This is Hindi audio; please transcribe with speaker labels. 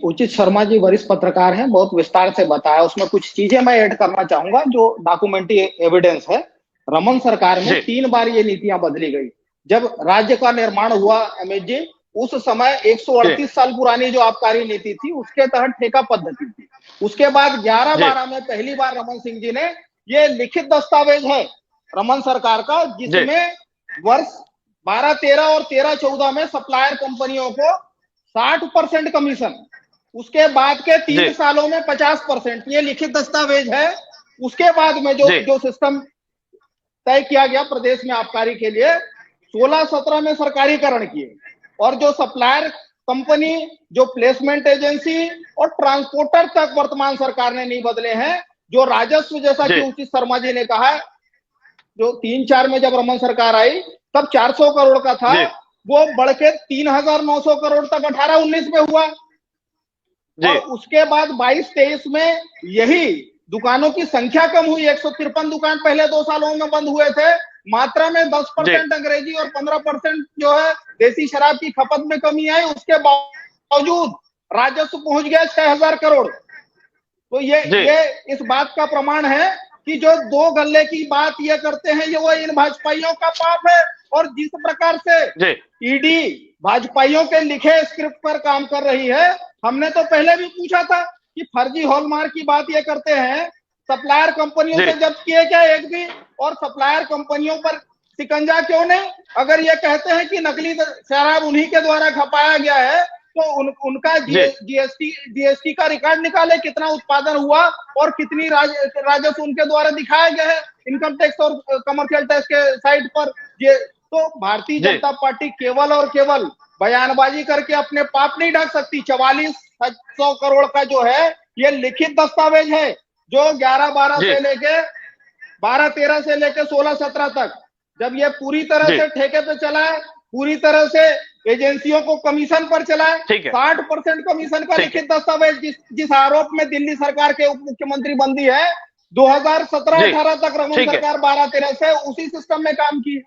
Speaker 1: उचित शर्मा जी वरिष्ठ पत्रकार हैं, बहुत विस्तार से बताया। उसमें कुछ चीजें मैं ऐड करना चाहूंगा जो डॉक्यूमेंट्री एविडेंस है। रमन सरकार में 3 बार ये नीतियां बदली गई। जब राज्य का निर्माण हुआ अमित जी, उस समय 138 साल पुरानी जो आबकारी नीति थी उसके तहत ठेका पद्धति थी। उसके बाद 11-12 में पहली बार रमन सिंह जी ने ये लिखित दस्तावेज है रमन सरकार का, जिसमें वर्ष 12-13 और 13-14 में सप्लायर कंपनियों को 60% कमीशन, उसके बाद के 3 सालों में 50%, ये लिखित दस्तावेज है। उसके बाद में जो सिस्टम तय किया गया प्रदेश में आबकारी के लिए, 16-17 में सरकारीकरण किए। और जो सप्लायर कंपनी, जो प्लेसमेंट एजेंसी और ट्रांसपोर्टर तक वर्तमान सरकार ने नहीं बदले हैं। जो राजस्व, जैसा कि उचित शर्मा जी ने कहा, जो 3-4 में जब रमन सरकार आई तब 400 करोड़ का था, वो बढ़ के 3,900 करोड़ तक 18-19 में हुआ। और उसके बाद 22-23 में यही दुकानों की संख्या कम हुई। 153 दुकान पहले 2 सालों में बंद हुए थे। मात्रा में 10% अंग्रेजी और 15% जो है देसी शराब की खपत में कमी आई। उसके बावजूद राजस्व पहुंच गया 6,000 करोड़। तो ये इस बात का प्रमाण है कि जो 2 गल्ले की बात ये करते हैं, ये वो इन भाजपाइयों का पाप है। और जिस प्रकार से ईडी भाजपाइयों के लिखे स्क्रिप्ट पर काम कर रही है, हमने तो पहले भी पूछा था कि फर्जी हॉलमार्क की बात ये करते हैं, सप्लायर कंपनियों से जब्त किए क्या एक भी? और सप्लायर कंपनियों पर शिकंजा क्यों नहीं? अगर ये कहते हैं कि नकली शराब उन्हीं के द्वारा खपाया गया है, तो उनका जीएसटी का रिकॉर्ड निकाले, कितना उत्पादन हुआ और कितनी राजस्व उनके द्वारा दिखाया गया है इनकम टैक्स और कमर्शियल टैक्स के साइट पर। ये तो भारतीय जनता पार्टी केवल और केवल बयानबाजी करके अपने पाप नहीं ढक सकती। 4400 करोड़ का जो है ये लिखित दस्तावेज है, जो 11-12 से लेके 12-13 से लेके 16-17 तक, जब ये पूरी तरह से ठेके पे चला है, पूरी तरह से एजेंसियों को कमीशन पर चला है, 60% कमीशन का लिखित दस्तावेज जिस आरोप में दिल्ली सरकार के उप मुख्यमंत्री बंदी है, 2017-18 तक रमन सरकार 12-13 से उसी सिस्टम में काम की।